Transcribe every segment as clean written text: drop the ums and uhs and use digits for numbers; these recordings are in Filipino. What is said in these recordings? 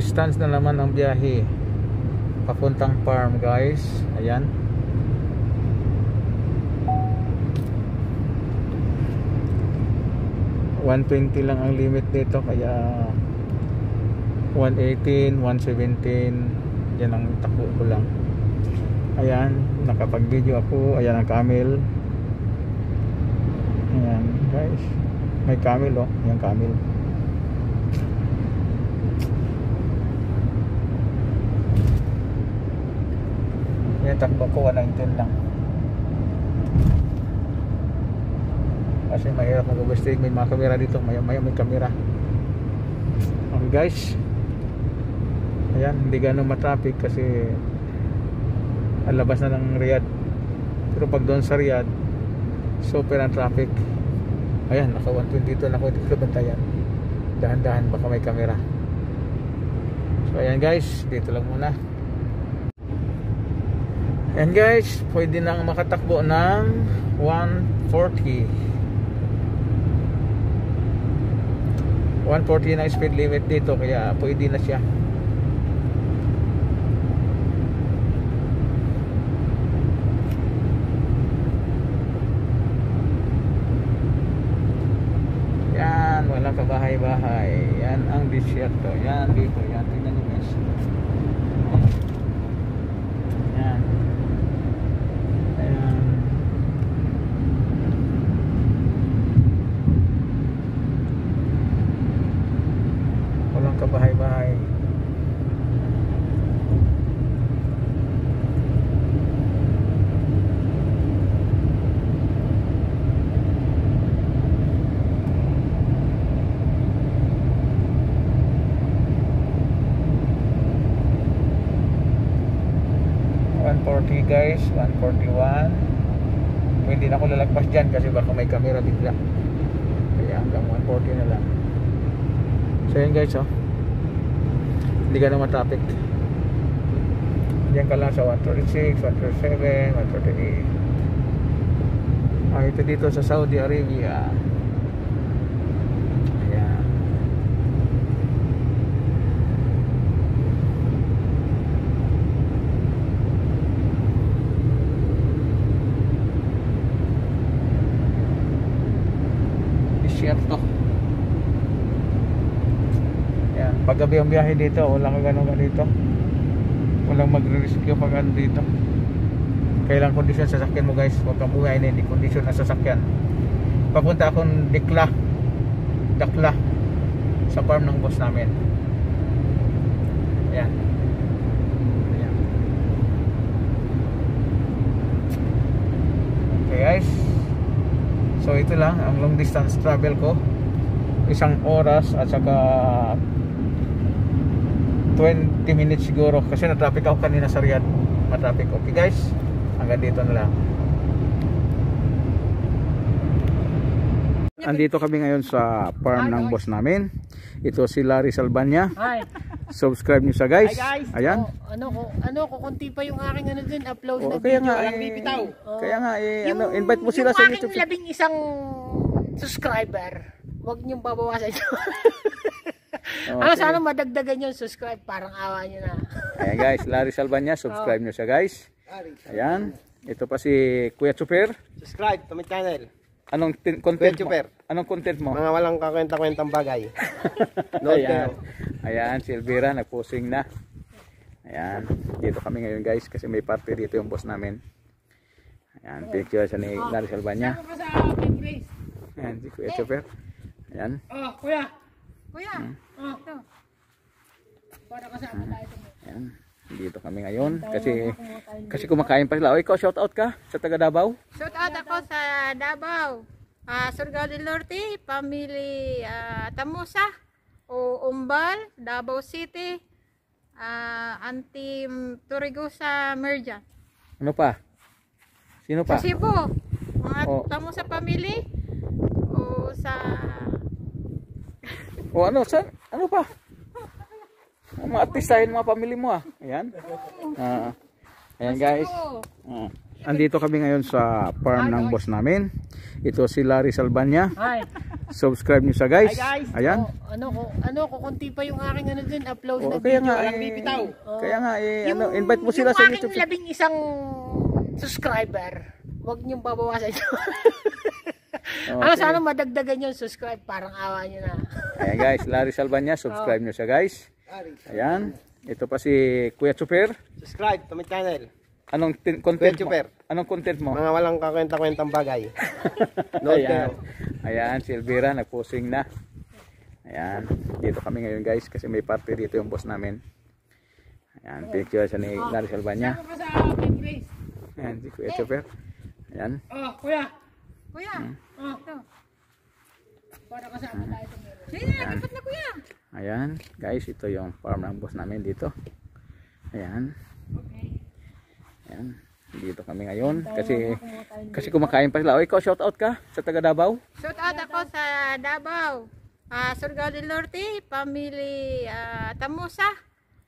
distance na naman ang biyahe papuntang farm, guys. Ayan. $120 lang ang limit dito, kaya 118, 117 yan ang takbo ko lang. Ayan, nakapag video ako. Ayan ang camel. Ayan guys, may camel oh. Ayan camel. Ayan takbo ko 119 lang, kasi mahirap mag-overstay. May mga kamera dito, maya may kamera. Okay guys, ayan, hindi ganun matraffic kasi alabas na ng Riyadh. Pero pag doon sa Riyadh, super ang traffic. Ayan, naka 120 dito, naka dito bantayan. Dahan-dahan, baka may kamera. So ayan guys, dito lang muna. Ayan guys, pwede nang makatakbo ng 140 na speed limit dito, kaya pwede na siya. Yan, walang kabahay-bahay. Yan ang disyerto. Yan dito, yan, tingnan nyo guys. Yan. Ayan. Walang kabahay-bahay. Guys, 141. Hindi na ako lalagpas dyan kasi baka may camera bigla, kaya hanggang 140 na lang. So yun guys, oh, hindi ka naman traffic. Diyan ka lang sa 136, 137, 138. Ito dito sa Saudi Arabia. Ayan. Disyerto. Ayan. Pag gabi ang biyahe dito, walang ganun dito. Walang magre-rescue pag ano dito. Kailang kondisyon sa sasakyan mo guys. Huwag kang buhay na hindi kondisyon na sasakyan. Papunta akong Dakla sa farm ng boss namin. Ayan. Ayan. Okay guys, so ito lang ang long distance travel ko. 1 oras at saka 20 minutes siguro, kasi na-traffic ako kanina sa Riyadh. Ma-traffic. Okay guys, hanggang dito na lang. Andito kami ngayon sa farm ng boss namin. Ito si Larry Salbanya. Hi. Subscribe niyo sa guys. Hi guys. Ayan. Kunti pa yung aking din upload na kaya video. nga, bibitaw. Kaya nga invite mo sila sa YouTube. Yung aking 11 subscriber, huwag niyong babawasan ito. Okay. Sana madagdagan yung subscribe, parang awa nyo na. Ayan guys, Larry Salbanya, subscribe nyo siya guys. Ayan, ito pa si Kuya Chuper. Subscribe to my channel. Anong content mo? Chuper. Anong content mo? Mga walang kakwenta-kwentang bagay. Ayan. Ayan, si Elvira nagposing na. Ayan, dito kami ngayon guys kasi may party dito yung boss namin. Ayan, picture siya ni Larry Salbanya. Ayan, si Kuya Chuper. Ayan. Kuya. Ito. Para kasama tayo. Ayan, dito kami ngayon kasi kumakain pa sila. O ikaw, shout out ka sa taga Davao? Shout out ako sa Davao. Surigao del Norte, Family Tamusa, o Umbal, Davao City, Antim Turigosa, Merja. Ano pa? Sino pa? Sa Cebu, mga Tamusa family, o sa... O ano pa? Ang mga artistahin mga pamilya mo Ayan. Ayan guys. Andito kami ngayon sa farm ng boss namin. Ito si Larry Salbanya. Hi. Subscribe nyo sa guys. Hi, guys. Ayan. Kukunti pa yung aking ano din, upload na Kaya video. nga, walang bibitaw. kaya nga, invite mo sila sa YouTube. Yung aking 11 subscriber, wag niyong babawasan ito. Sana madagdagan yung subscribe, parang awa nyo na. Ayan guys, Larry Salvania, subscribe nyo siya guys. Ayan, ito pa si Kuya Chuper. Subscribe to my channel. Anong content Kuya mo? Chuper. Anong content mo? Mga walang kakwenta-kwentang bagay. Ayan. Ayan, si Elvira nagposing na. Ayan, dito kami ngayon guys kasi may party dito yung boss namin. Ayan, picture siya ni Larry Salvania. Sama ka sa big race. Ayan, si Kuya Chuper. Ayan. Kuya. Kuya. Ito. Para kasama tayo ito meron. Sige, dapat na kuya. Ayan, guys, ito yung farm ng boss namin dito. Ayan. Ayan, dito kami ngayon kasi kumakain pa sila. O, ikaw shout out ka sa taga Davao? Shout out ako sa Davao. Surigao del Norte, Family Tamusa,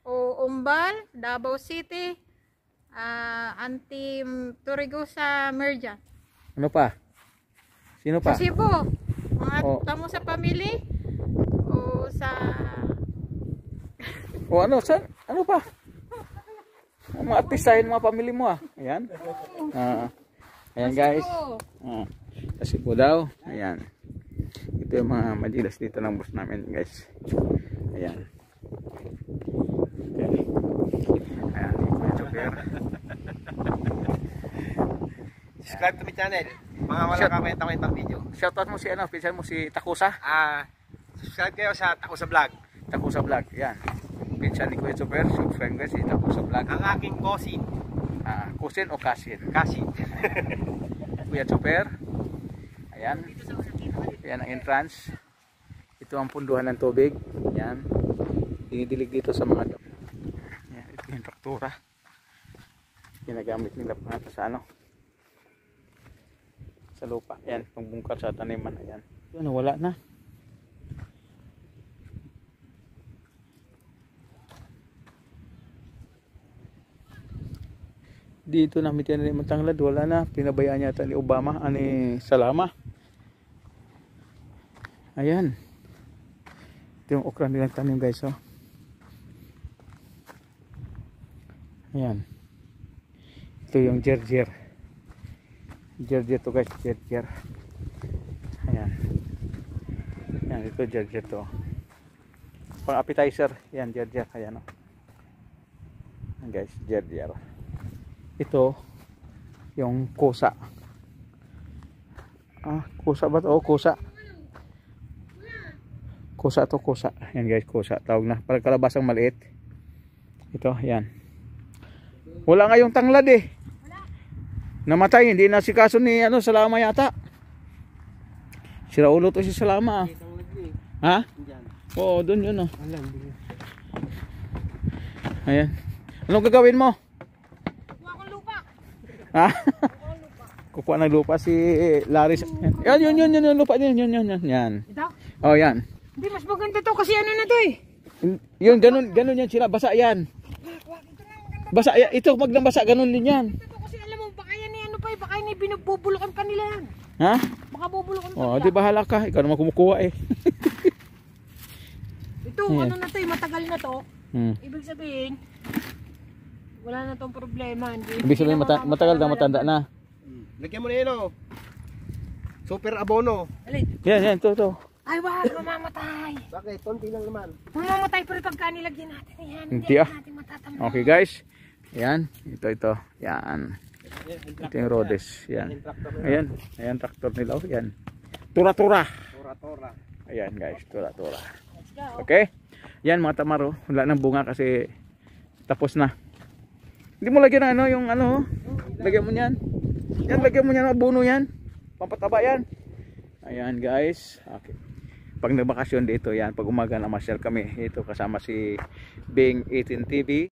o Umbal, Davao City, Antim Turigosa Merja. Ano pa? Sino pa? Sa Cebu, mga Oh. Tamusa family, o sa O ano, ano pa? Ang mga artistahin, mga pamilya mo ah. Ayan. Ayan guys. Sa Cebu daw. Ayan. Ito yung mga madilas dito ng boss namin guys. Ayan. Okay. Ayan. Subscribe to my channel. Mga walang kakwenta-kwentang video. Shoutout mo si ano, pinsan mo si Takusa. Subscribe kayo sa Takusa Vlog. Takusa Vlog. Ayan. Pinsan ni Kuya Super. Subscribe guys si Takusa Vlog. Ang aking cousin, Kusin o Kasin? Kasin. Kuya Super. Ayan. Ayan ang entrance. Ito ang punduhan ng tubig. Ayan. Dinidilig dito sa mga ayan, ito yung traktura. Ginagamit nila para sa ano, sa lupa. Ayan, pangbungkal sa taniman. Ayan. Ito nawala na. Dito namin tinanim ang tanglad, wala na. Pinabayaan yata ni Obama, ani Salama. Ayan. Ito yung okra nilang tanim guys. Oh. Ayan. Ito yung jerjer. Jerjer to guys, jerjer. Ayan. Ayan, ito jerjer to. Pang appetizer, yan jerjer. Ayan o. Ayan guys, jerjer. Ito yung kusa. Kusa ba to? Oh, kusa. Kusa to, kusa. Yan guys, kusa. Tawag na. Parang kalabasang maliit. Ito, yan. Wala nga yung tanglad eh. Namatay, hindi na si kaso ni ano, Salama yata. Siraulo to si Salama. Ha? Oo, doon yun oh. Ayan. Anong gagawin mo? Ha? Kukuha ng lupa si Larry. Yan, yun, lupa din, yun. Yan. Ito? Oh, yan. Hindi, mas maganda to kasi ano na to eh. Yun, ganun yan sila. Basa yan. Basa yan. Ito, magnambasa, ganun din yan. Ito kasi alam mo, baka yan ano pa eh, baka yan binubulukan pa nila yan. Ha? Baka bubulukan pa Oh, nila. di bahala ka. Ikaw naman kumukuha eh. Ito, ano na to eh, matagal na to. Ibig sabihin, wala na tong problema. Ibig sabihin, matagal na, matanda na. Lagyan mo na yun oh. Super abono. Alin? Yan, to. Ay, wag, mamamatay. Bakit? Konti lang naman. Mamamatay pero pagka nilagyan natin yan, Hindi ah. natin matatanda. Okay guys. Yan. Ito. Yan. Ito yung Rhodes. Yan. Ayan, traktor nila. Oh, yan. Tura-tura. Tora-tora. Ayan guys, tura-tura. Okay. Yan mga tamaro. Wala nang bunga kasi tapos na. Hindi mo lagyan ano, yung ano. Lagyan mo yan. Yan, lagyan mo yan. Abono yan. Pampataba yan. Ayan guys. Okay. Pag nagbakasyon dito yan, pag umaga na masyal kami. Ito kasama si Bing 18 TV.